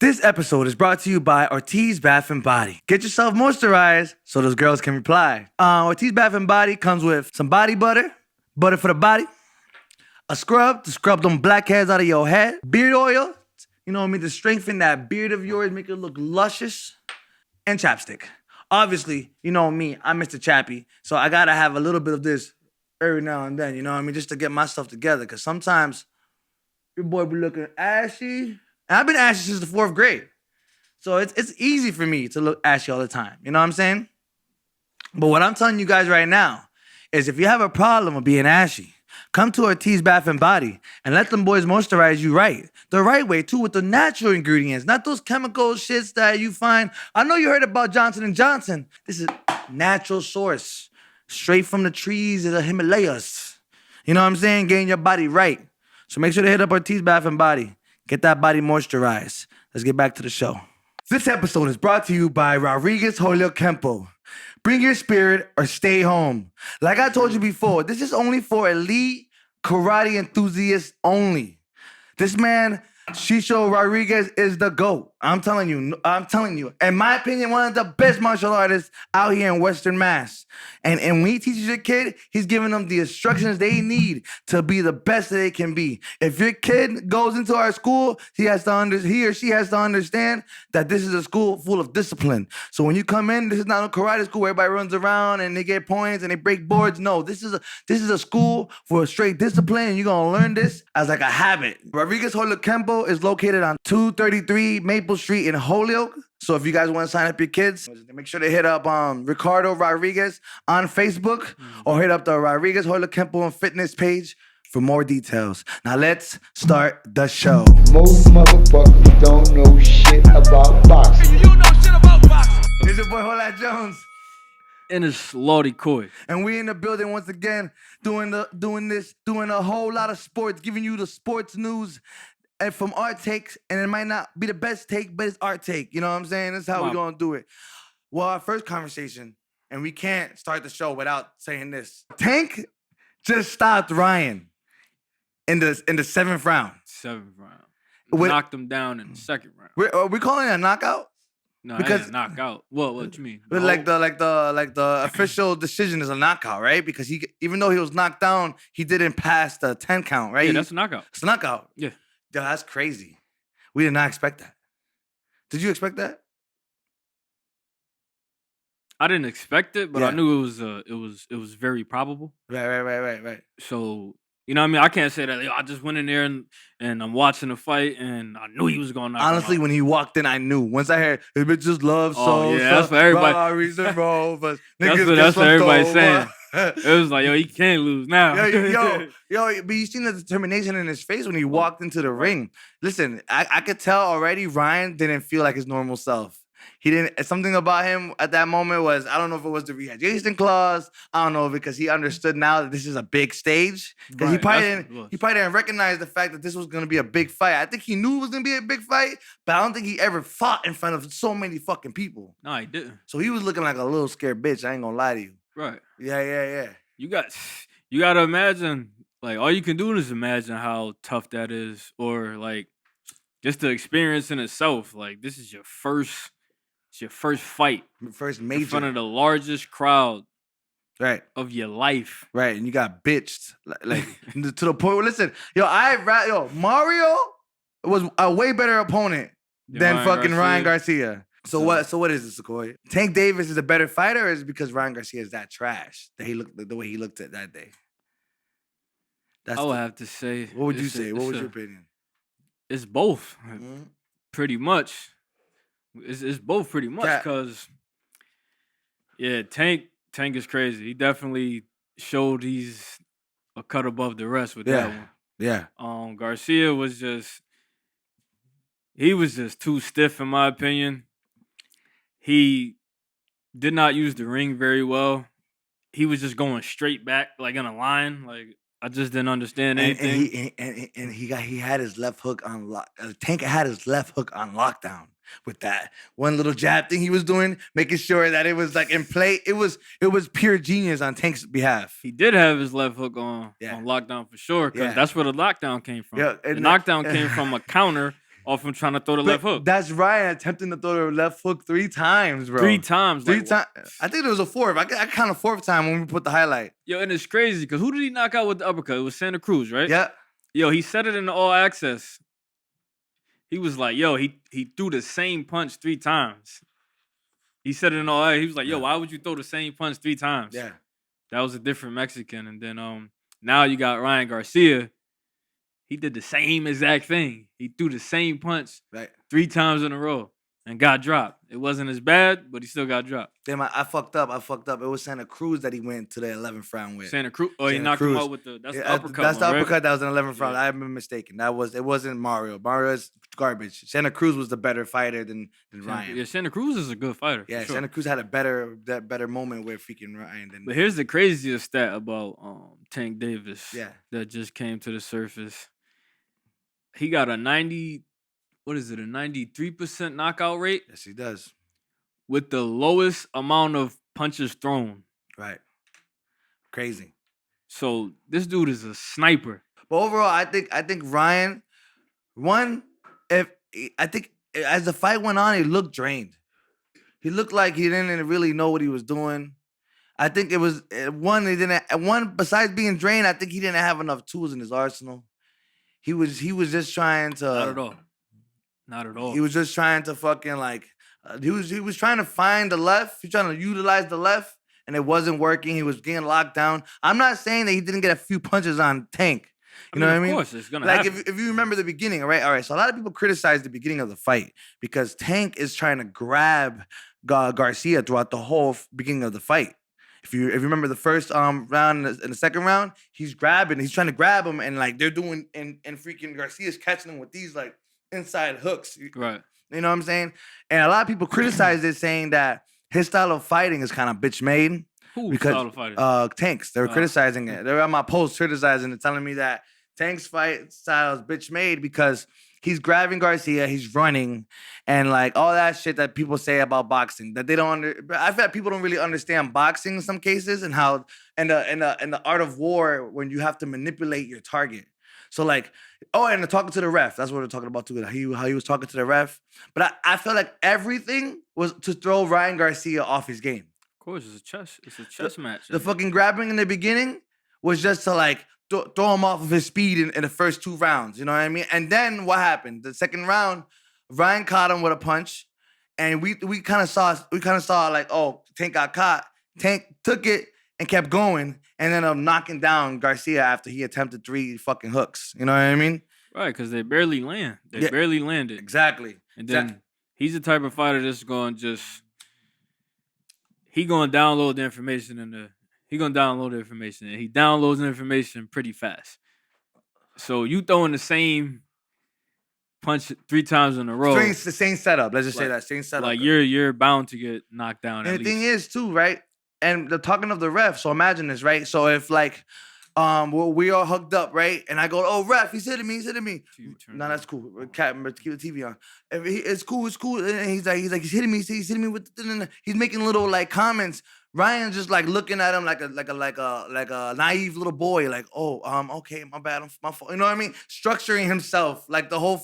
This episode is brought to you by Ortiz Bath and Body. Get yourself moisturized so those girls can reply. Ortiz Bath and Body comes with some body butter, butter for the body, a scrub to scrub them blackheads out of your head, beard oil, you know what I mean, to strengthen that beard of yours, make it look luscious, and chapstick. Obviously, you know me, I'm Mr. Chappy, so I gotta have a little bit of this every now and then, you know what I mean, just to get myself together, because sometimes your boy be looking ashy. And I've been ashy since the 4th grade. So it's easy for me to look ashy all the time. You know what I'm saying? But what I'm telling you guys right now is if you have a problem with being ashy, come to Ortiz Bath and Body and let them boys moisturize you right. The right way, too, with the natural ingredients, not those chemical shits that you find. I know you heard about Johnson & Johnson. This is natural source, straight from the trees of the Himalayas. You know what I'm saying? Getting your body right. So make sure to hit up Ortiz Bath and Body. Get that body moisturized. Let's get back to the show. This episode is brought to you by Rodriguez Holyoke Kenpo. Bring your spirit or stay home. Like I told you before, this is only for elite karate enthusiasts only. This man, Shisho Rodriguez, is the GOAT. I'm telling you. In my opinion, one of the best martial artists out here in Western Mass. And when he teaches your kid, he's giving them the instructions they need to be the best that they can be. If your kid goes into our school, he or she has to understand that this is a school full of discipline. So when you come in, this is not a karate school where everybody runs around and they get points and they break boards. No, this is a school for straight discipline, and you're gonna learn this as like a habit. Rodriguez Holyoke Kenpo is located on 233 Maple Street in Holyoke. So if you guys want to sign up your kids, make sure to hit up Ricardo Rodriguez on Facebook or hit up the Rodriguez Holyoke Kenpo and Fitness page for more details. Now let's start the show. Most motherfuckers don't know shit about boxing. You don't know shit about boxing. It's your boy Holat Jones. And it's Lawddyy Koi. And we in the building once again, doing a whole lot of sports, giving you the sports news. And from our takes, and it might not be the best take, but it's our take. You know what I'm saying? That's how we're going to do it. Well, our first conversation, and we can't start the show without saying this. Tank just stopped Ryan in the 7th round. 7th round. With- Knocked him down in the 2nd round. Are we calling it a knockout? No, because- because knockout. What you mean? Like the official decision is a knockout, right? Because even though he was knocked down, he didn't pass the 10 count, right? Yeah, that's a knockout. It's a knockout. Yeah. Yo, that's crazy. We did not expect that. Did you expect that? I didn't expect it, but Yeah. I knew it was very probable. Right. So, you know what I mean? I can't say that I just went in there and I'm watching the fight and I knew he was going to knock Honestly, him out. when he walked in, I knew. Once I heard, if it just love, Oh, yeah, that's what everybody- That's That's what everybody's saying. It was like, yo, he can't lose now. yo, but you seen the determination in his face when he walked into the ring. Listen, I could tell already Ryan didn't feel like his normal self. He didn't. Something about him at that moment was, I don't know if it was the rehydration clause. I don't know, because he understood now that this is a big stage. Because he probably didn't recognize the fact that this was going to be a big fight. I think he knew it was going to be a big fight, but I don't think he ever fought in front of so many fucking people. No, he didn't. So he was looking like a little scared bitch. I ain't gonna lie to you. Right. Yeah. You got to imagine, like, all you can do is imagine how tough that is, or like just the experience in itself. Like, this is your first fight, First major. in front of the largest crowd Right. of your life. Right, and you got bitched like to the point where, listen, Mario was a way better opponent than fucking Ryan Garcia. So what is this, Sequoia? Tank Davis is a better fighter, or is it because Ryan Garcia is that trash that he looked the way he looked at that day? I would have to say. What would you say? What was your opinion? It's both, Mhm. pretty much. It's both pretty much, because Tank is crazy. He definitely showed he's a cut above the rest with that one. Yeah. Garcia was just too stiff, in my opinion. He did not use the ring very well. He was just going straight back, like in a line. Like, I just didn't understand anything. And he had his left hook on lock. Tank had his left hook on lockdown with that one little jab thing he was doing, making sure that it was like in play. It was pure genius on Tank's behalf. He did have his left hook on lockdown for sure, because that's where the lockdown came from. Yeah, the knockdown came from a counter off him trying to throw the But left hook. that's Ryan attempting to throw the left hook 3 times, bro. 3 times. Three like, times. I think there was a fourth. I count a fourth time when we put the highlight. Yo, and it's crazy because who did he knock out with the uppercut? It was Santa Cruz, right? Yeah. Yo, he said it in the all access. He was like, yo, he threw the same punch 3 times. He said it in all. He was like, yo, why would you throw the same punch 3 times? Yeah. That was a different Mexican. And then now you got Ryan Garcia. He did the same exact thing. He threw the same punch 3 times in a row and got dropped. It wasn't as bad, but he still got dropped. Damn, I fucked up. It was Santa Cruz that he went to the 11th round with. Santa Cruz. Oh, he Santa knocked Cruz. him out with the the uppercut. That's the one, right? uppercut that was in the 11th round. Yeah. I've been mistaken. It wasn't Mario. Mario's garbage. Santa Cruz was the better fighter than Ryan. Yeah, Santa Cruz is a good fighter. Yeah, sure. Santa Cruz had a better moment with freaking Ryan than. But here's the craziest stat about Tank Davis. Yeah. That just came to the surface. He got a 93% knockout rate Yes, he does. with the lowest amount of punches thrown. Right. Crazy. So this dude is a sniper. But overall, I think Ryan, I think as the fight went on, he looked drained. He looked like he didn't really know what he was doing. I think it was one besides being drained, I think he didn't have enough tools in his arsenal. He was just trying to Not at all. Not at all. He was just trying to fucking he was trying to find the left. He was trying to utilize the left, and it wasn't working. He was getting locked down. I'm not saying that he didn't get a few punches on Tank. You know what I mean? Of course, it's gonna happen. If you remember the beginning, all right. So a lot of people criticize the beginning of the fight because Tank is trying to grab Garcia throughout the whole beginning of the fight. If you remember the first round and the second round, he's trying to grab him, and they're doing and freaking Garcia's catching him with these inside hooks. Right. You know what I'm saying? And a lot of people criticize it, saying that his style of fighting is kind of bitch made. Who's style of fighting? Tanks. They were criticizing it. They were on my post criticizing it, telling me that Tank's fight style is bitch made because he's grabbing Garcia, he's running, and all that shit that people say about boxing that they don't I feel like people don't really understand boxing in some cases and how and the art of war when you have to manipulate your target. So and talking to the ref. That's what we're talking about too. How he was talking to the ref. But I feel like everything was to throw Ryan Garcia off his game. Of course, it's a chess match. The fucking grabbing in the beginning was just to throw him off of his speed in the first 2 rounds. You know what I mean? And then what happened? The second round, Ryan caught him with a punch, and we kind of saw Tank got caught. Tank took it and kept going, and ended up knocking down Garcia after he attempted 3 fucking hooks. You know what I mean? Right, because they barely land. They barely landed. Exactly. And then he's the type of fighter that's going to he going to download the information and he downloads the information pretty fast. So you throwing the same punch 3 times in a row. It's the same setup. Let's just say that same setup. You're bound to get knocked down. And the thing is too, right? And the talking of the ref. So imagine this, right? So if we all hugged up, right? And I go, oh, ref, he's hitting me. No, that's cool. Cat, keep the TV on. It's cool. And he's he's hitting me with. He's making little comments. Ryan's just looking at him like a naive little boy, okay, my bad, my fault. You know what I mean? Structuring himself the whole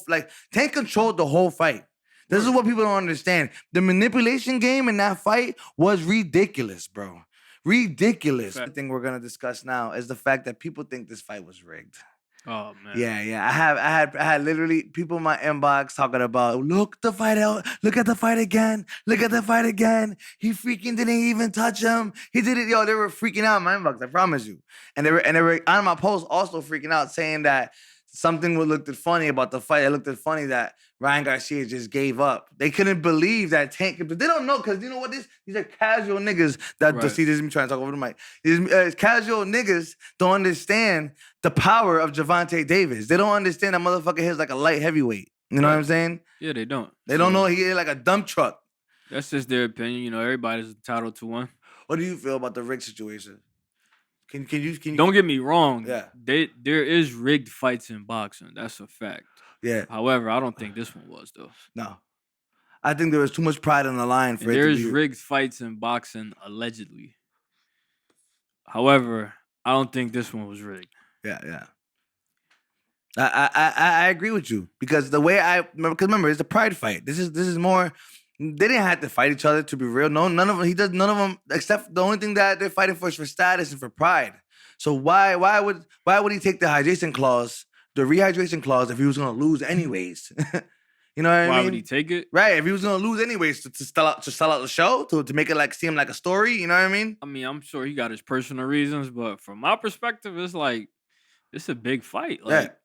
Tank controlled the whole fight. This is what people don't understand. The manipulation game in that fight was ridiculous, bro. Ridiculous. The thing we're gonna discuss now is the fact that people think this fight was rigged. Oh man. Yeah. I had literally people in my inbox talking about look at the fight again. He freaking didn't even touch him. He did it, yo. They were freaking out in my inbox, I promise you. And they were on my post also freaking out, saying that something looked funny about the fight. It looked funny that Ryan Garcia just gave up. They couldn't believe that Tank, but they don't know because you know what? These are casual niggas that see this is me trying to talk over the mic. These casual niggas don't understand the power of Gervonta Davis. They don't understand that motherfucker hits like a light heavyweight. You know what I'm saying? Yeah, they don't. They don't know he hit like a dump truck. That's just their opinion. You know, everybody's entitled to one. What do you feel about the rig situation? Can you Don't get me wrong. Yeah. There is rigged fights in boxing. That's a fact. Yeah. However, I don't think this one was though. No. I think there was too much pride on the line for There's rigged fights in boxing allegedly. However, I don't think this one was rigged. Yeah. I agree with you because the way remember it's a pride fight. This is more. They didn't have to fight each other to be real. No, none of them. He does none of them except the only thing that they're fighting for is for status and for pride. So why would he take the hydration clause, the rehydration clause, if he was gonna lose anyways? You know what I mean? Why would he take it? Right, if he was gonna lose anyways to sell out the show to make it like seem like a story. You know what I mean? I mean, I'm sure he got his personal reasons, but from my perspective, it's like it's a big fight. Like,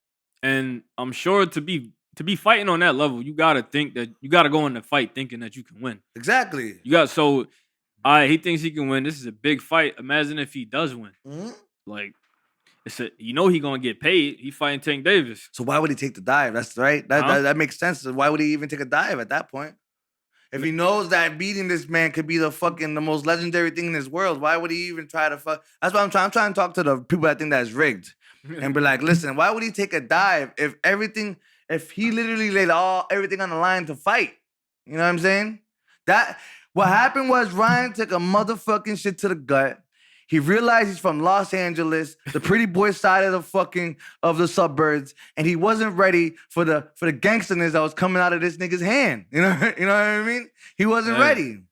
and I'm sure to be fighting on that level, you gotta think that you gotta go in the fight thinking that you can win. Exactly. You got all right. He thinks he can win. This is a big fight. Imagine if he does win. Mm-hmm. Like, he gonna get paid. He fighting Tank Davis. So why would he take the dive? That's right. That makes sense. Why would he even take a dive at that point? If he knows that beating this man could be the most legendary thing in this world, why would he even try to fuck? That's why I'm trying to talk to the people that think that's rigged and be like, listen, why would he take a dive if he literally laid everything on the line to fight? You know what I'm saying? What happened was Ryan took a motherfucking shit to the gut. He realized he's from Los Angeles, the pretty boy side of the suburbs, and he wasn't ready for the gangsterness that was coming out of this nigga's hand. You know what I mean? He wasn't ready.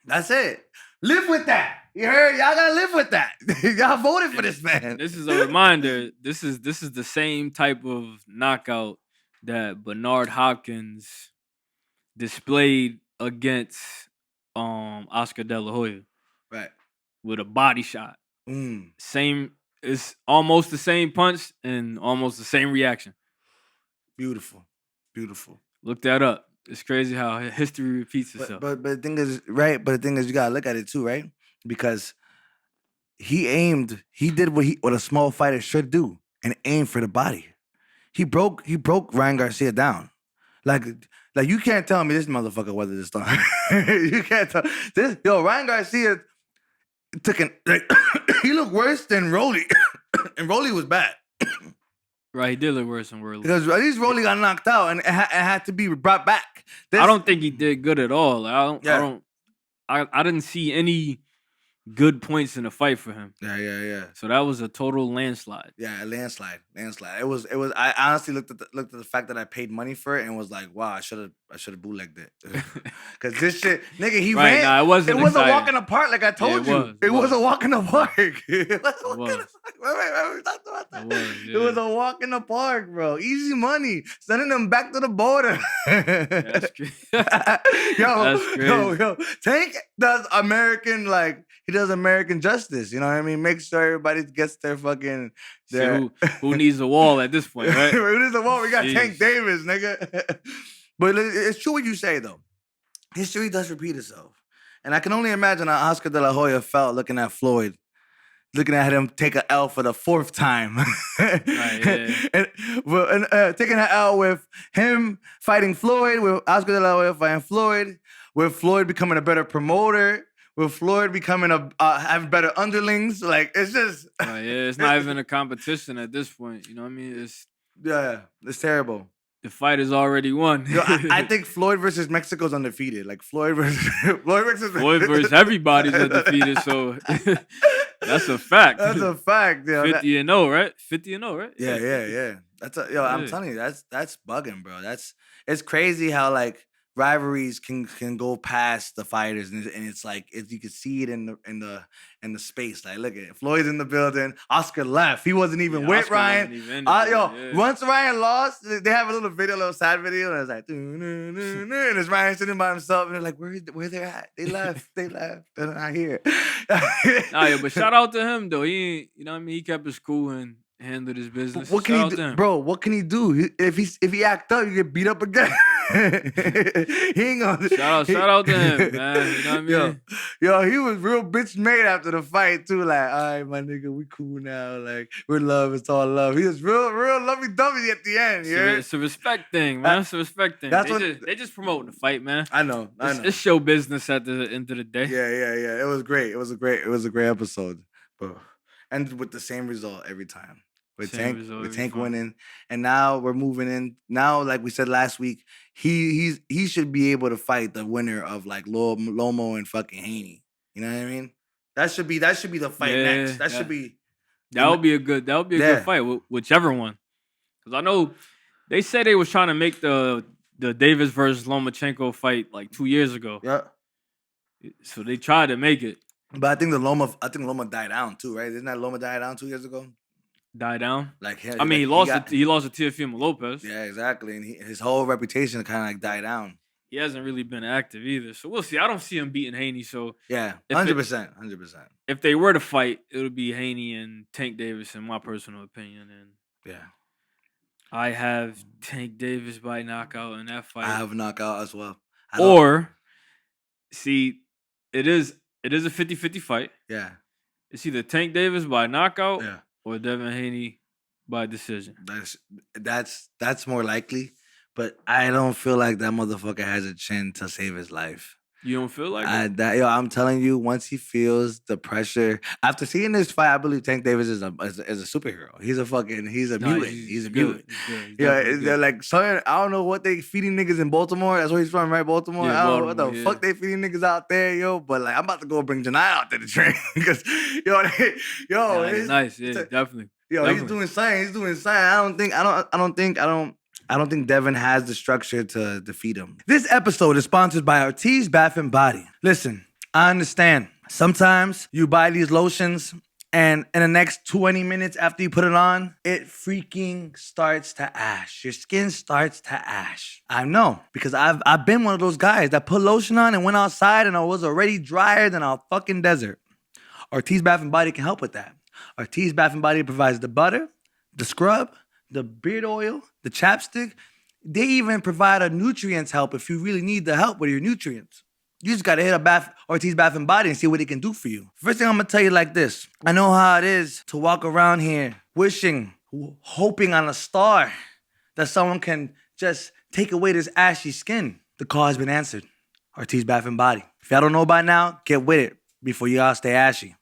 That's it. Live with that. You heard? Y'all gotta live with that. Y'all voted for this man. This is a reminder. This is the same type of knockout that Bernard Hopkins displayed against Oscar De La Hoya. Right. With a body shot. Same, it's almost the same punch and almost the same reaction. Beautiful. Look that up. It's crazy how history repeats itself. But the thing is, right? But the thing is, you gotta look at it too, right? Because he did what a small fighter should do and aim for the body. He broke Ryan Garcia down. Like you can't tell me this motherfucker weathered this storm. You can't tell Ryan Garcia he looked worse than Rolly. And Rolly was bad. Right, he did look worse than Rolly. Because at least Rolly got knocked out and it had to be brought back. I don't think he did good at all. I didn't see any good points in the fight for him. Yeah. So that was a total landslide. Yeah, a landslide. It was. I honestly looked at the fact that I paid money for it and was like, wow, I should have bootlegged it. Because this shit, nigga, he ran. Nah, it wasn't a walk in the park, like I told you. It was a walk in the park. It was a walk in the park. Remember, we talked about that. It was a walk in the park, bro. Easy money. Sending them back to the border. That's crazy. That's crazy. Yo. Tank does American justice. You know what I mean? Make sure everybody gets their fucking. Who needs a wall at this point, right? Who needs a wall? We got Tank Davis, nigga. But it's true what you say, though. History does repeat itself. And I can only imagine how Oscar De La Hoya felt looking at Floyd. Looking at him take an L for the fourth time. Right, yeah. and taking an L with him fighting Floyd, with Oscar De La Hoya fighting Floyd, with Floyd becoming a better promoter, with Floyd becoming having better underlings. Like, it's just... it's not even a competition at this point. You know what I mean? It's terrible. The fight is already won. Yo, I think Floyd versus Mexico's undefeated. Like, Floyd versus everybody's undefeated, so... That's a fact. That's a fact. Yo. 50-0, right? 50-0, right? Yeah. I'm telling you, that's bugging, bro. It's crazy how like rivalries can go past the fighters, and it's like you can see it in the space. Like, look at it. Floyd's in the building. Oscar left. He wasn't even with Oscar Ryan. Once Ryan lost, they have a little sad video, and it's like, and it's Ryan sitting by himself, and they're like, where they're at? They left. They're not here. But shout out to him though. He, you know what I mean? He kept his cool and handled his business. What can he do, bro? What can he do? If he act up, you get beat up again. He ain't gonna. Shout out to him, man. You know what I mean? Yo, he was real bitch made after the fight too. Like, all right, my nigga, we cool now. Like, we're love. It's all love. He was real lovey-dovey at the end. It's a respect thing, man. It's a respect thing. They just promoting the fight, man. I know. It's show business at the end of the day. Yeah. It was great. It was a great episode, bro. And with the same result every time. With Tank winning, and now we're moving in. Now, like we said last week, he should be able to fight the winner of like Lomo and fucking Haney. You know what I mean? That should be the fight next. That would be a good fight, whichever one. Because I know they said they was trying to make the Davis versus Lomachenko fight like 2 years ago. Yeah. So they tried to make it. But I think Loma died down too, right? Didn't that Loma die down 2 years ago? Die down. Like I mean, he lost to Teofimo Lopez. Yeah, exactly. And his whole reputation kind of like died down. He hasn't really been active either. So we'll see. I don't see him beating Haney. So yeah, 100%. If they were to fight, it would be Haney and Tank Davis, in my personal opinion. And yeah, I have Tank Davis by knockout in that fight. I have knockout as well. Or see, it is a 50-50 fight. Yeah. It's either Tank Davis by knockout Yeah. or Devin Haney by decision. That's more likely, but I don't feel like that motherfucker has a chin to save his life. You don't feel like it? I'm telling you, once he feels the pressure after seeing this fight, I believe Tank Davis is a superhero. He's a mutant. He's a mutant. They're like, son, I don't know what they feeding niggas in Baltimore. That's where he's from, right? Baltimore. Yeah, I don't know what the fuck they feeding niggas out there, yo. But like, I'm about to go bring Jonez out there to train because, nice, yeah, definitely. He's doing science. I don't think Devin has the structure to defeat him. This episode is sponsored by Ortiz Bath and Body. Listen, I understand. Sometimes you buy these lotions and in the next 20 minutes after you put it on, it freaking starts to ash. Your skin starts to ash. I know, because I've been one of those guys that put lotion on and went outside and I was already drier than a fucking desert. Ortiz Bath and Body can help with that. Ortiz Bath and Body provides the butter, the scrub, the beard oil, the chapstick. They even provide a nutrients help if you really need the help with your nutrients. You just gotta hit Ortiz Bath and Body and see what it can do for you. First thing I'm gonna tell you like this. I know how it is to walk around here wishing, hoping on a star that someone can just take away this ashy skin. The call has been answered. Ortiz Bath and Body. If y'all don't know by now, get with it before y'all stay ashy.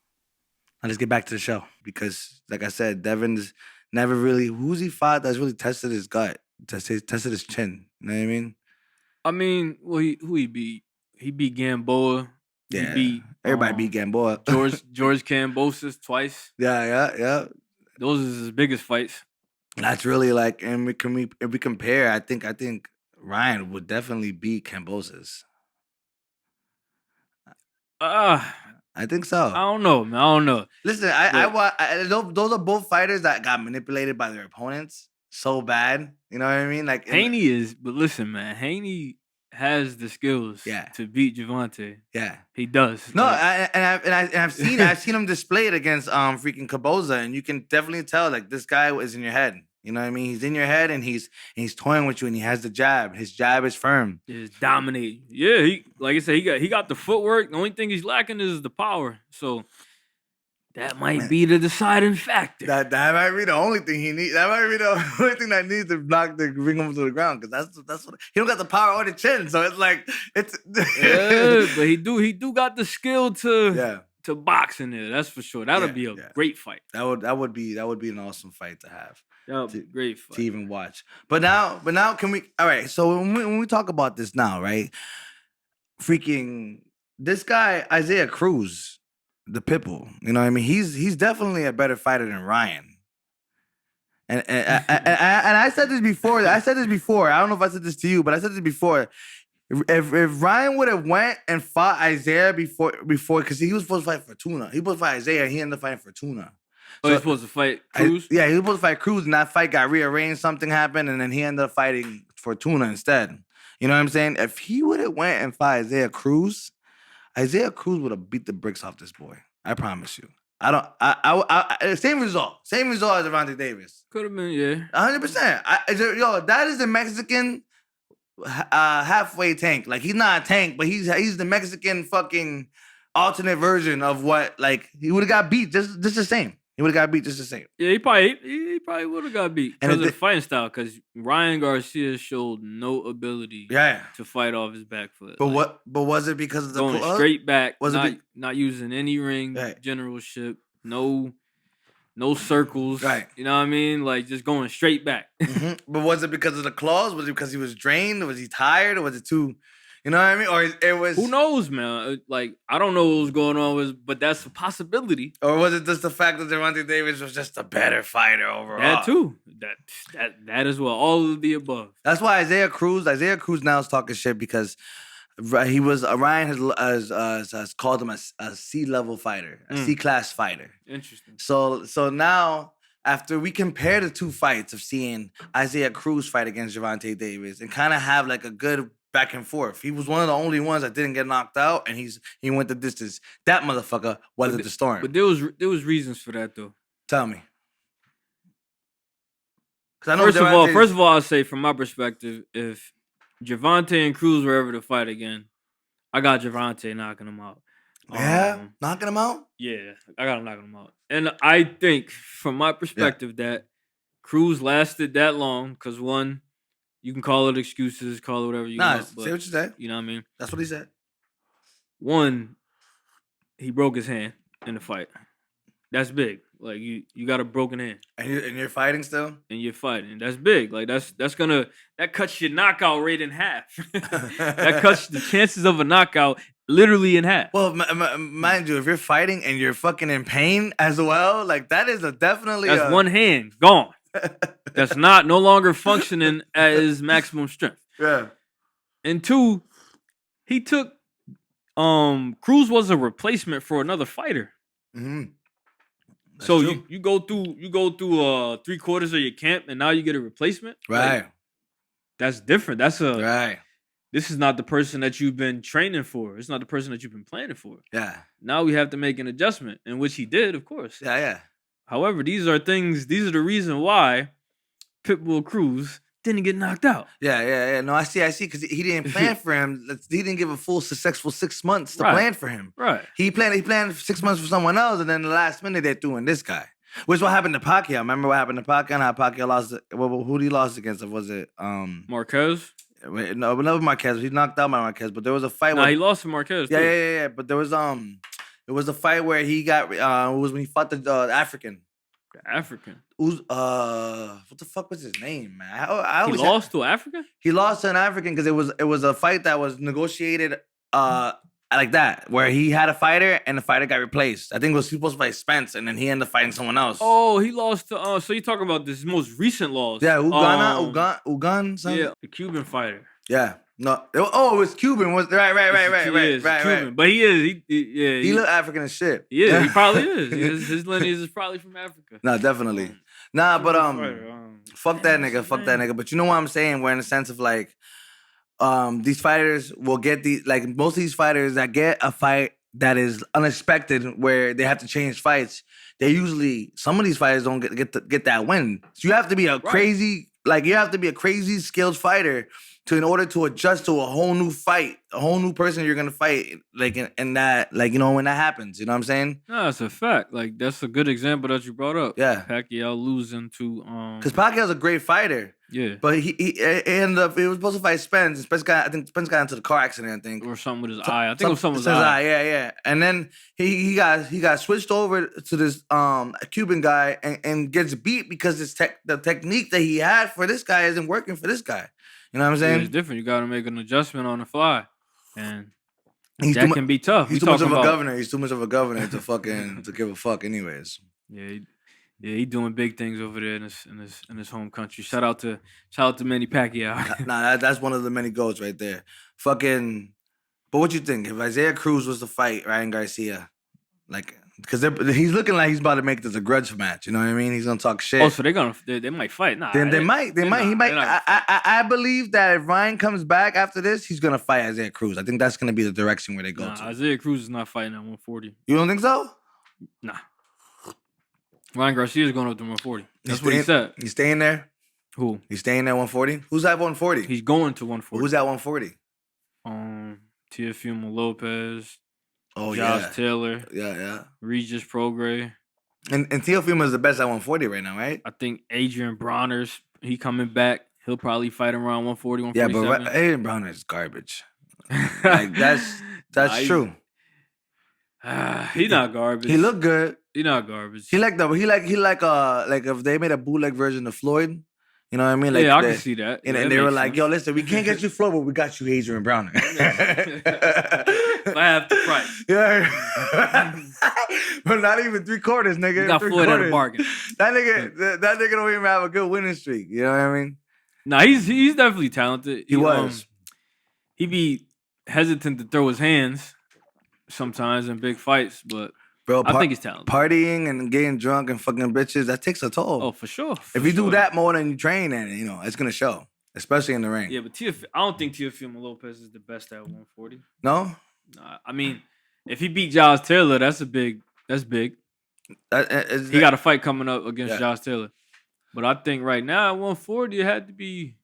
Now let's get back to the show. Because, like I said, Devin's never really... Who's he fought that's really tested his gut? Tested his chin. You know what I mean? I mean, well, who he beat? He beat Gamboa. Yeah. He beat... Everybody beat Gamboa. George Kambosos twice. Yeah. Those are his biggest fights. That's really like... And if we compare, I think Ryan would definitely beat Kambosos. I think so. I don't know, man. I don't know. Listen, those are both fighters that got manipulated by their opponents so bad. You know what I mean? Like Haney is, but listen, man, Haney has the skills to beat Gervonta. Yeah, he does. No, I've seen him display it against freaking Caboza, and you can definitely tell like this guy is in your head. You know what I mean? He's in your head and he's toying with you and he has the jab. His jab is firm. He's dominating. Yeah, like I said, he got the footwork. The only thing he's lacking is the power. So that might be the deciding factor. That might be the only thing he needs. That might be the only thing that needs to bring him to the ground. Because that's what he don't got the power or the chin. So it's like yeah, but he do got the skill to box in there. That's for sure. That'll be a great fight. That would be an awesome fight to have. Great fight. To even watch. But now can we? All right. So when we talk about this now, right? Freaking this guy Isaiah Cruz, the Pitbull. You know what I mean? He's definitely a better fighter than Ryan. And I said this before. I don't know if I said this to you, but I said this before. If Ryan would have went and fought Isaiah before, because he was supposed to fight Fortuna. He was supposed to fight Isaiah. He ended up fighting Fortuna. So he's supposed to fight Cruz? He was supposed to fight Cruz, and that fight got rearranged. Something happened, and then he ended up fighting Fortuna instead. You know what I'm saying? If he would have went and fought Isaiah Cruz would have beat the bricks off this boy. I promise you. Same result as Devontae Davis. Could have been, yeah. 100%. That is the Mexican halfway Tank. Like, he's not a Tank, but he's the Mexican fucking alternate version of what, like, he would have got beat just the same. He would have got beat just the same. Yeah, he probably would have got beat because of the fighting style. Because Ryan Garcia showed no ability to fight off his back foot. But was it because of the going straight back? Not using any ring generalship, no circles. Right. You know what I mean? Like just going straight back. Mm-hmm. But was it because of the claws? Was it because he was drained? Was he tired? Or was it too? You know what I mean? Or it was... Who knows, man? Like, I don't know what was going on, but that's a possibility. Or was it just the fact that Gervonta Davis was just a better fighter overall? That too. That as well. All of the above. That's why Isaiah Cruz now is talking shit because Ryan has called him a C-level fighter, a C-class fighter. Interesting. So now, after we compare the two fights of seeing Isaiah Cruz fight against Gervonta Davis and kind of have like a good back and forth, he was one of the only ones that didn't get knocked out, and he went the distance. That motherfucker weathered the storm. But there was reasons for that though. Tell me. First of all, I'll say from my perspective, if Gervonta and Cruz were ever to fight again, I got Gervonta knocking him out. Yeah, knocking him out? Yeah, I got him knocking him out. And I think, from my perspective, that Cruz lasted that long because, one, you can call it excuses, call it whatever you want. Say what you said. You know what I mean? That's what he said. One, he broke his hand in the fight. That's big. Like, you got a broken hand. And you're fighting still? And you're fighting. That's big. Like, that cuts your knockout rate in half. That cuts the chances of a knockout literally in half. Well, mind you, if you're fighting and you're fucking in pain as well, like, that is definitely... That's one hand gone. That's no longer functioning at his maximum strength. Yeah. And two, he took... Cruz was a replacement for another fighter. Mm-hmm. So you go through 3/4 of your camp and now you get a replacement? Right. Like, that's different. Right. This is not the person that you've been training for. It's not the person that you've been planning for. Yeah. Now we have to make an adjustment, in which he did, of course. Yeah. However, these are the reason why Pitbull Cruz didn't get knocked out. Yeah. No, I see, because he didn't plan for him. He didn't give a full successful 6 months to plan for him. Right. He planned 6 months for someone else, and then the last minute they threw in this guy. Which what happened to Pacquiao. Remember what happened to Pacquiao and how Pacquiao lost? Who he lost against? Was it Marquez? No, but not Marquez. He knocked out by Marquez. But there was a fight. He lost to Marquez. Too. Yeah. But there was it was a fight where he got it was when he fought the African. African. What the fuck was his name, man? I he lost to African? He lost to an African because it was a fight that was negotiated like that, where he had a fighter and the fighter got replaced. I think he was supposed to fight Spence, and then he ended up fighting someone else. Oh, he lost to so you talking about this most recent loss. Yeah, Ugan, something? Yeah, the Cuban fighter. Yeah. No. It was Cuban. Right. Cuban. But he is. He look African as shit. Yeah, he probably is. His lineage is probably from Africa. No, definitely. Nah, but fuck that nigga. Fuck that nigga. But you know what I'm saying? We're in the sense of like, these fighters will get most of these fighters that get a fight that is unexpected, where they have to change fights. They usually, some of these fighters don't get that win. So you have to be a crazy, skilled fighter in order to adjust to a whole new fight, a whole new person you're gonna fight, when that happens, you know what I'm saying? No, that's a fact. Like, that's a good example that you brought up. Yeah, Pacquiao losing to because Pacquiao's a great fighter. Yeah, but he ended up. He was supposed to fight Spence. I think Spence got into the car accident. I think, or something with his eye. I think it was something with his eye. Yeah. And then he got switched over to this Cuban guy and gets beat because the technique that he had for this guy isn't working for this guy. You know what I'm saying? It's different. You got to make an adjustment on the fly, and that can be tough. He's too much of a governor. He's too much of a governor to give a fuck. Anyways. Yeah, he doing big things over there in his home country. Shout out to Manny Pacquiao. Nah, that's one of the many goats right there. Fucking. But what you think if Isaiah Cruz was to fight Ryan Garcia, because he's looking like he's about to make this a grudge match. You know what I mean? He's gonna talk shit. Oh, so they might fight. Nah, they might. He might. I believe that if Ryan comes back after this, he's gonna fight Isaiah Cruz. I think that's gonna be the direction where they go to. Isaiah Cruz is not fighting at 140. You don't think so? Nah. Ryan Garcia is going up to 140. That's what he said. He's staying there? Who? He's staying at 140? Who's at 140? He's going to 140. Who's at 140? Teofimo Lopez. Oh, Josh Taylor. Yeah. Regis Prograis. And Teofimo is the best at 140 right now, right? I think Adrian Bronner's, he coming back. He'll probably fight around 140, 147. Yeah, but Adrian Bronner is garbage. That's true. He not garbage. He look good. He not garbage. He like if they made a bootleg version of Floyd, you You know what I mean? Like yeah, I can see that. And, Yeah, and that they were makes like, sense. "Yo, listen, we can't get you Flo, but we got you Adrian Broner." For half the price. Yeah, but not even 3/4, nigga. You got Floyd at a bargain. That nigga don't even have a good winning streak. You know what I mean? Nah, he's definitely talented. He was. He be hesitant to throw his hands sometimes in big fights, but Bro, I think he's talented. Partying and getting drunk and fucking bitches, that takes a toll. Oh, for sure. If you do that more than you train, then it's gonna show, especially in the ring. Yeah, but I don't think Teofimo Lopez is the best at 140. No? Nah, I mean, if he beat Josh Taylor, that's big. He got a fight coming up against Josh Taylor. But I think right now at 140, it had to be.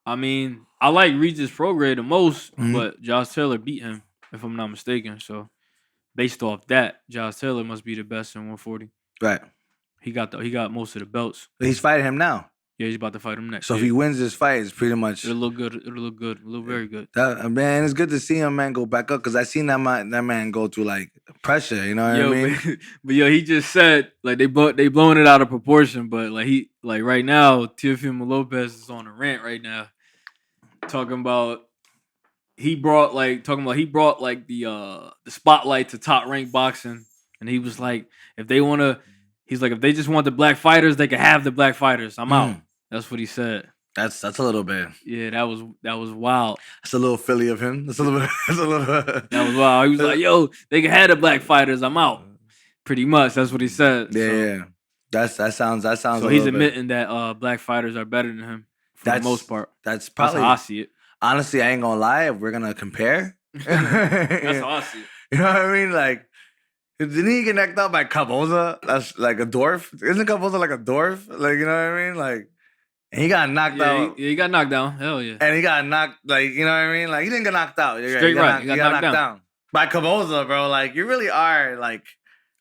I mean, I like Regis Prograis the most, but Josh Taylor beat him, if I'm not mistaken. So, based off that, Josh Taylor must be the best in 140. Right. He got most of the belts. He's fighting him now. Yeah, he's about to fight him next. So if he wins this fight, it's pretty much it'll look good. It'll look good. It'll look very good. Man, it's good to see him, man, go back up because I seen that man go through like pressure. You know what I mean? But he just said like they blowing it out of proportion. But like right now, Teofimo Lopez is on a rant right now, talking about he brought the spotlight to top ranked boxing, and he was like, if they just want the black fighters, they can have the black fighters. I'm out. That's what he said. That's a little bit. Yeah, that was wild. That's a little Philly of him. That's a little. That was wild. He was like, "Yo, they can have the black fighters. I'm out." Pretty much, that's what he said. Yeah. That sounds. So he's admitting that black fighters are better than him for the most part. That's probably how I see it. Honestly, I ain't gonna lie. If we're gonna compare, that's how I see it. You know what I mean? Like, didn't he get knocked out by Caboza? That's like a dwarf. Isn't Caboza like a dwarf? Like, you know what I mean? Like. And he got knocked out. Yeah, he got knocked down. Hell yeah. And he got knocked, like, you know what I mean? Like, he didn't get knocked out. Straight right. He got knocked down. By Caboza, bro. Like, you really are, like...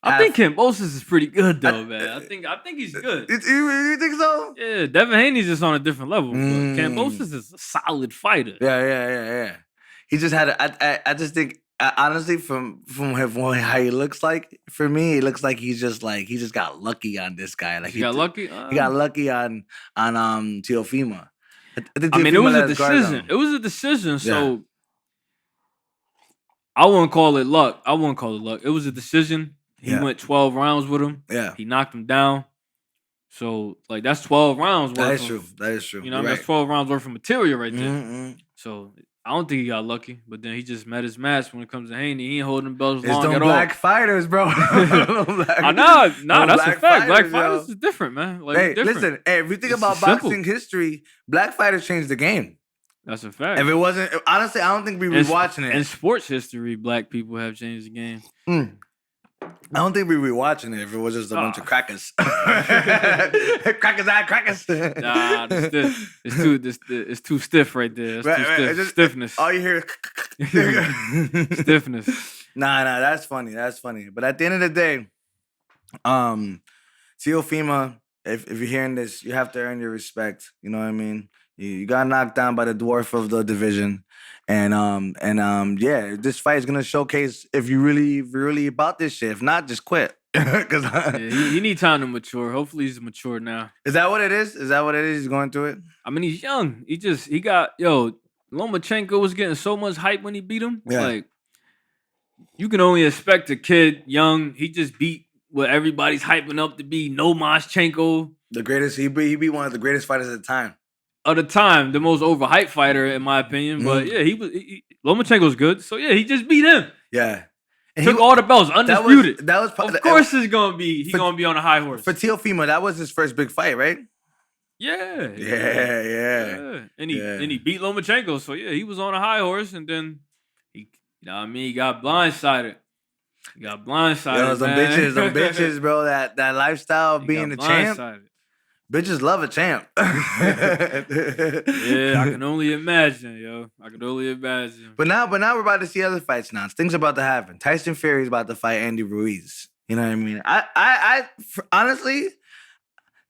I think Kambosos is pretty good, though, man. I think he's good. You think so? Yeah, Devin Haney's just on a different level. But Kambosos is a solid fighter. Yeah. He just had... I just think... honestly, from how he looks like, for me, it looks like he just got lucky on this guy. Like he got lucky. He got lucky on Teofimo. I mean, it was a decision. It was a decision. So I wouldn't call it luck. It was a decision. He went 12 rounds with him. Yeah, he knocked him down. So like that's 12 rounds worth. That is true. You know, that's 12 rounds worth of material right there. So. I don't think he got lucky, but then he just met his match when it comes to Haney. He ain't holding belts long at all. It's black fighters, bro. I know. No, that's a fact. Black fighters is different, man. Like, hey, listen. Hey, if you think about boxing history, black fighters changed the game. That's a fact. If it wasn't, honestly, I don't think we were watching it. In sports history, black people have changed the game. I don't think we'd be watching it if it was just a bunch of crackers. Crackers. Nah, it's too stiff right there. It's too stiff. Stiffness. All you hear is stiffness. Nah, that's funny. But at the end of the day, Teofimo, if you're hearing this, you have to earn your respect. You know what I mean? You got knocked down by the dwarf of the division. And this fight is gonna showcase if you really about this shit. If not, just quit. Cause he need time to mature. Hopefully, he's mature now. Is that what it is? He's going through it. I mean, he's young. Lomachenko was getting so much hype when he beat him. Yeah. Like, you can only expect a kid young. He just beat what everybody's hyping up to be Lomachenko. The greatest. He beat one of the greatest fighters at the time. The most overhyped fighter in my opinion. But yeah, Lomachenko's good. So yeah, he just beat him. Yeah, and took all the belts, undisputed. Of course, he's gonna be on a high horse. For Teofimo, that was his first big fight, right? Yeah. And he beat Lomachenko. So yeah, he was on a high horse, and then he got blindsided. Some bitches, bro. That lifestyle of being the champ. Bitches love a champ. Yeah, I can only imagine, yo. But now we're about to see other fights now. Things about to happen. Tyson Fury's about to fight Andy Ruiz. You know what I mean? Honestly,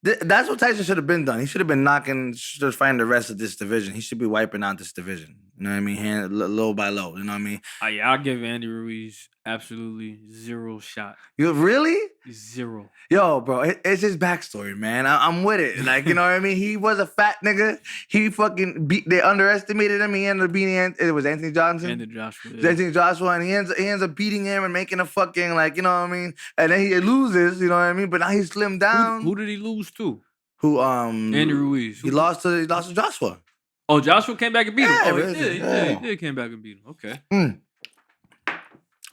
that's what Tyson should have been done. He should have been fighting the rest of this division. He should be wiping out this division. You know what I mean? Low by low. You know what I mean? Yeah, I'll give Andy Ruiz absolutely 0 shot. You really? 0. Yo, bro, it's his backstory, man. I'm with it. Like, you know what I mean? He was a fat nigga. He fucking they underestimated him. He ended up beating it was Anthony Johnson. Andy Joshua. Yeah. Anthony Joshua, and he ends up beating him and making a fucking, like, you know what I mean? And then he loses, you know what I mean? But now he slimmed down. Who did he lose to? Who Andy Ruiz. He lost to Joshua. Oh, Joshua came back and beat him. Yeah, Oh, really? he did came back and beat him. Okay.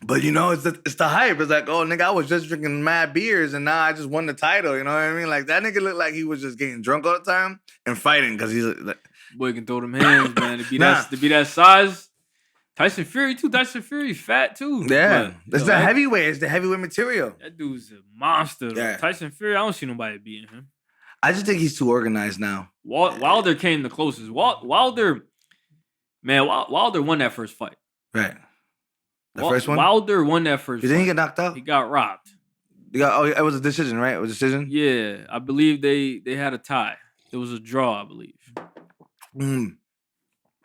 But you know, it's the hype. It's like, oh, nigga, I was just drinking mad beers and now I just won the title. You know what I mean? Like, that nigga looked like he was just getting drunk all the time and fighting because he's like, boy can throw them hands, man. To be that size. Tyson Fury too. Tyson Fury fat too. Yeah, but, it's the heavyweight. It's the heavyweight material. That dude's a monster. Yeah. Tyson Fury, I don't see nobody beating him. I just think he's too organized now. Wilder came the closest. Wilder won that first fight. Right. The first one? Wilder won that first fight. Didn't he get knocked out? He got robbed. It was a decision, right? It was a decision? Yeah. I believe they had a tie. It was a draw, I believe.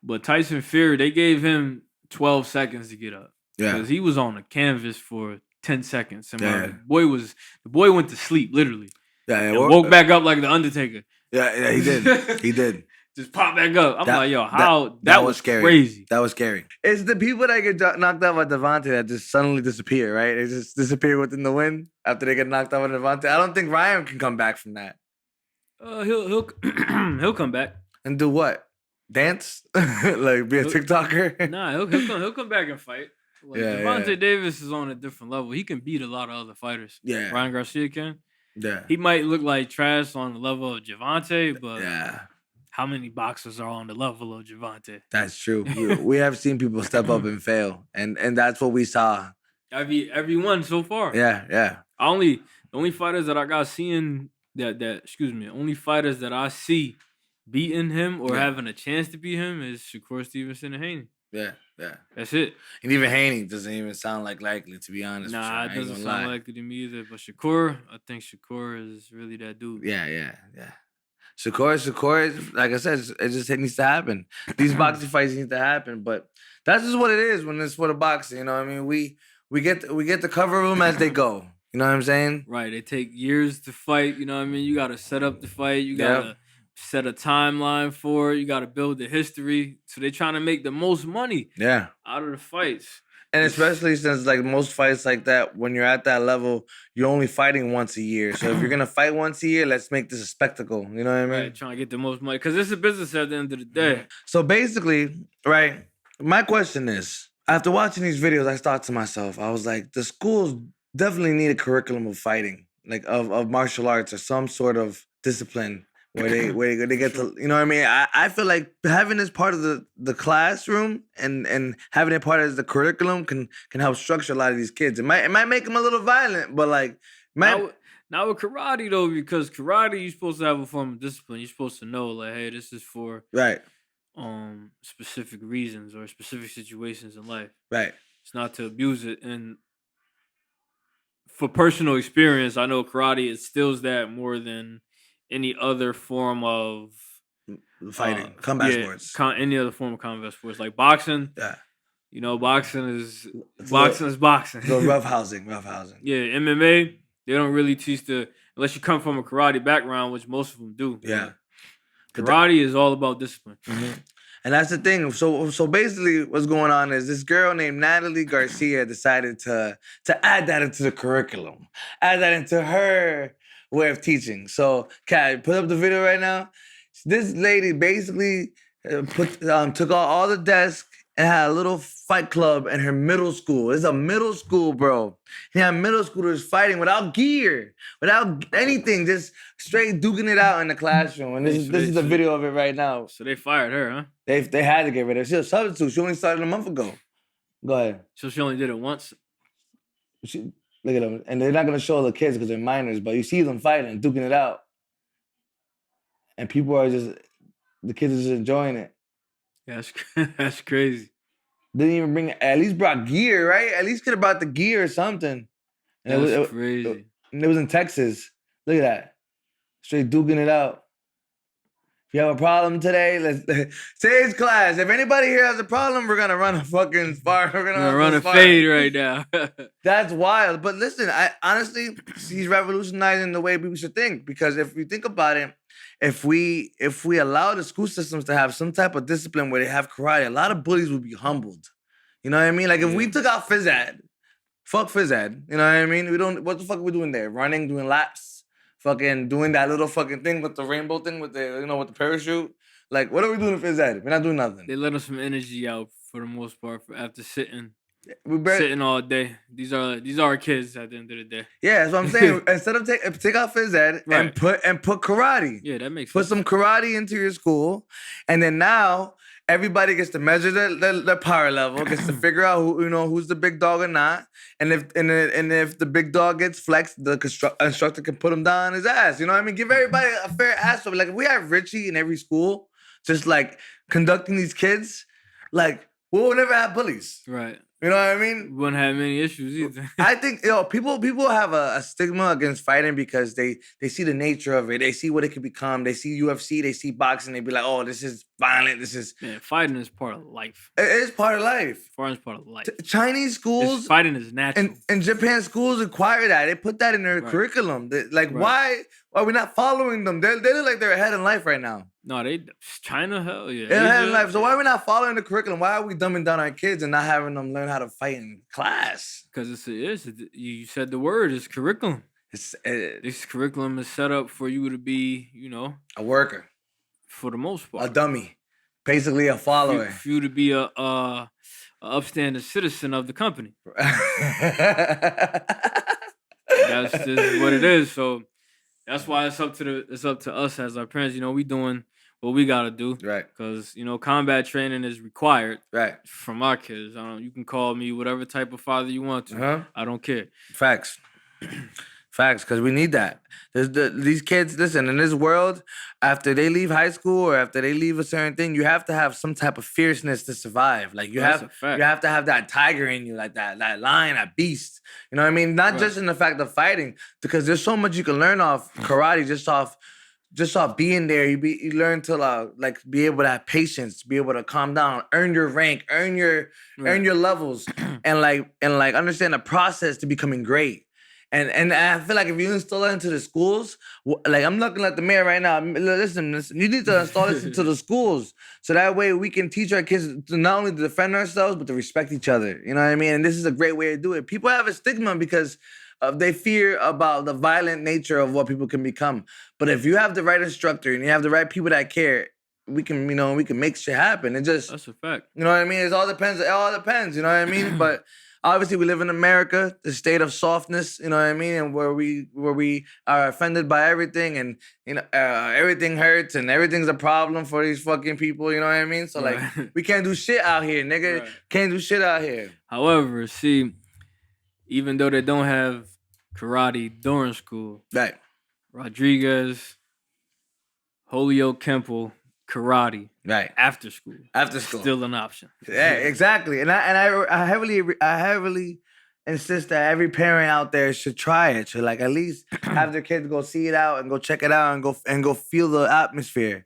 But Tyson Fury, they gave him 12 seconds to get up. Yeah. Because he was on the canvas for 10 seconds. And the boy went to sleep, literally. Yeah, And woke back up like the Undertaker. Yeah, he did. He did. Just popped back up. I'm like, yo, how that was scary. Crazy. That was scary. It's the people that get knocked out by Devontae that just suddenly disappear, right? They just disappear within the wind after they get knocked out by Devontae. I don't think Ryan can come back from that. He'll come back. And do what? Dance? Like be a TikToker? Nah, he'll come back and fight. Like, Devontae Davis is on a different level. He can beat a lot of other fighters. Yeah. Ryan Garcia can. Yeah. He might look like trash on the level of Gervonta, but yeah. How many boxers are on the level of Gervonta? That's true. We have seen people step up and fail, and that's what we saw. Everyone so far. Yeah. The only fighters that I got seeing only fighters that I see beating him or having a chance to beat him is Shakur Stevenson and Haney. Yeah. That's it. And even Haney doesn't even sound likely, to be honest. Nah, it doesn't sound likely to me either. But Shakur, I think Shakur is really that dude. Yeah. Shakur, like I said, it just needs to happen. These boxing fights need to happen, but that's just what it is when it's for the boxing. You know what I mean? We get to cover them as they go. You know what I'm saying? Right. They take years to fight. You know what I mean? You got to set up the fight. You got to set a timeline for it. You got to build the history. So they're trying to make the most money out of the fights. And especially since, like, most fights like that, when you're at that level, you're only fighting once a year. So if you're going to fight once a year, let's make this a spectacle. You know what I mean? Right, trying to get the most money. Because it's a business at the end of the day. So basically, right, my question is, after watching these videos, I thought to myself, I was like, the schools definitely need a curriculum of fighting, like of martial arts or some sort of discipline where they get to, you know what I mean? I feel like having this part of the classroom and having it part of the curriculum can help structure a lot of these kids. It might make them a little violent, but like not with karate though, because karate you're supposed to have a form of discipline. You're supposed to know like, hey, this is for specific reasons or specific situations in life. Right. It's not to abuse it. And for personal experience, I know karate instills that more than any other form of fighting, combat sports. Any other form of combat sports. Like boxing. Yeah. You know, boxing is boxing. So roughhousing. Yeah, MMA, they don't really teach unless you come from a karate background, which most of them do. Yeah. Karate is all about discipline. Mm-hmm. And that's the thing. So basically what's going on is this girl named Natalie Garcia decided to add that into the curriculum. Add that into her way of teaching. So, Kat, put up the video right now. This lady basically took all the desks and had a little fight club in her middle school. It's a middle school, bro. He had middle schoolers fighting without gear, without anything, just straight duking it out in the classroom. And this is the video of it right now. So they fired her, huh? They had to get rid of her. She's a substitute. She only started a month ago. Go ahead. So she only did it once? Look at them. And they're not going to show the kids because they're minors, but you see them fighting, duking it out. And people are the kids are just enjoying it. That's crazy. Didn't even at least brought gear, right? At least could have brought the gear or something. And That's crazy. And it was in Texas. Look at that. Straight duking it out. If you have a problem today, today's class. If anybody here has a problem, we're gonna run a fucking fire. We're I'm gonna gonna run a fire. fade right now. That's wild. But listen, I honestly, he's revolutionizing the way people should think. Because if you think about it, if we allow the school systems to have some type of discipline where they have karate, a lot of bullies would be humbled. You know what I mean? Like if we took out phys ed, fuck phys ed. You know what I mean? We don't. What the fuck are we doing there? Running, doing laps, fucking doing that little fucking thing with the rainbow thing with the with the parachute. Like what are we doing in phys ed? We're not doing nothing. They let us some energy out for the most part after sitting We sitting all day. These are our kids at the end of the day. Yeah, that's what I'm saying. Instead of take out phys ed Right. and put karate. Yeah, that makes Put sense. some karate into your school, and then now everybody gets to measure their power level, gets to figure out who's the big dog or not, and if the big dog gets flexed, the instructor can put him down on his ass. You know what I mean? Give everybody a fair ass. Like if we have Richie in every school, just like conducting these kids, like we will never have bullies. Right. You know what I mean? We wouldn't have many issues either. I think people have a stigma against fighting because they see the nature of it. They see what it can become. They see UFC, they see boxing. They be like, oh, this is violent. This is Fighting is part of life. it is part of life. Fighting is part of life. Chinese schools, Fighting is natural. and Japan schools require that. They put that in their curriculum. Why are we not following them? They look like they're ahead in life right now. No, China, hell yeah. They're ahead in life. So why are we not following the curriculum? Why are we dumbing down our kids and not having them learn how to fight in class? Because you said the word, it's curriculum. This curriculum is set up for you to be, a worker, for the most part, a dummy, basically a follower. For you to be a upstanding citizen of the company. That's just what it is. So that's why it's up to us as our parents. We doing what we gotta do, right? Because combat training is required, right, from our kids. You can call me whatever type of father you want to. I don't care. Facts. Facts, because we need that. These kids, listen, in this world, after they leave high school or after they leave a certain thing, you have to have some type of fierceness to survive. Like you have to have that tiger in you, like that lion, that beast. You know what I mean? Not just in the fact of fighting, because there's so much you can learn off karate, just off being there. You learn to be able to have patience, be able to calm down, earn your rank, earn your levels, and understand the process to becoming great. And I feel like if you install that into the schools, like I'm looking at the mayor right now. Listen, you need to install this into the schools so that way we can teach our kids to not only to defend ourselves but to respect each other. You know what I mean? And this is a great way to do it. People have a stigma because they fear about the violent nature of what people can become. But if you have the right instructor and you have the right people that care, we can make shit happen. That's a fact. You know what I mean? It all depends. You know what I mean? But obviously, we live in America, the state of softness. You know what I mean, and where we are offended by everything, and everything hurts, and everything's a problem for these fucking people. You know what I mean? So we can't do shit out here, nigga. Right. Can't do shit out here. However, see, even though they don't have karate during school, right? Rodriguez Holyoke Kenpo karate, right? After school, still an option. Yeah, exactly. And I heavily insist that every parent out there should try it. Should at least have their kids go see it out and go check it out and go feel the atmosphere,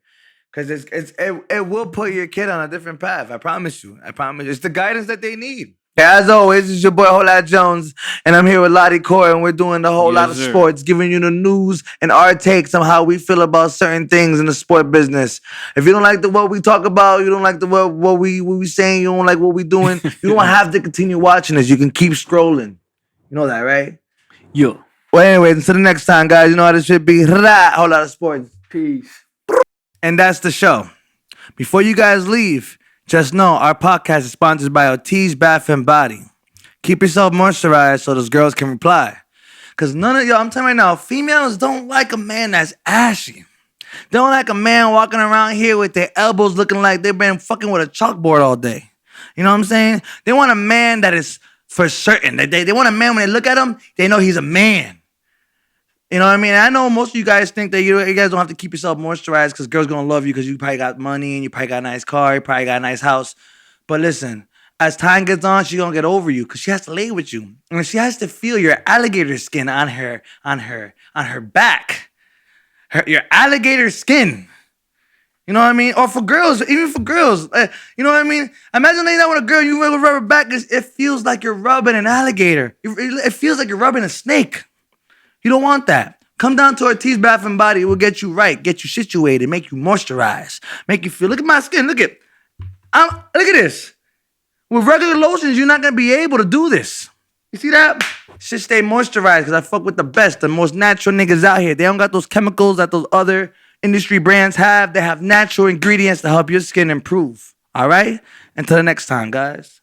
because it will put your kid on a different path. I promise you. It's the guidance that they need. As always, it's your boy Holat Jones, and I'm here with Lawddyy Core, and we're doing a whole lot of sports, giving you the news and our takes on how we feel about certain things in the sport business. If you don't like what we talk about, you don't like what we saying, you don't like what we doing, you don't have to continue watching us. You can keep scrolling. You know that, right? Yo. Well, anyways, until the next time, guys, you know how this should be. Whole lot of sports. Peace. And that's the show. Before you guys leave, just know our podcast is sponsored by Ortiz Bath and Body. Keep yourself moisturized so those girls can reply. Because none of y'all, I'm telling you right now, females don't like a man that's ashy. They don't like a man walking around here with their elbows looking like they've been fucking with a chalkboard all day. You know what I'm saying? They want a man that is for certain. They want a man, when they look at him, they know he's a man. You know what I mean? I know most of you guys think that you guys don't have to keep yourself moisturized because girls going to love you because you probably got money and you probably got a nice car, you probably got a nice house. But listen, as time gets on, she's going to get over you because she has to lay with you. And she has to feel your alligator skin on her back. Your alligator skin. You know what I mean? Or for girls, even for girls. You know what I mean? Imagine laying down with a girl, you rub her back, it feels like you're rubbing an alligator. It feels like you're rubbing a snake. You don't want that. Come down to Ortiz Bath and Body. It will get you right, get you situated, make you moisturize, make you feel. Look at my skin. Look at this. With regular lotions, you're not gonna be able to do this. You see that? Shit stay moisturized because I fuck with the best, the most natural niggas out here. They don't got those chemicals that those other industry brands have. They have natural ingredients to help your skin improve. All right? Until the next time, guys.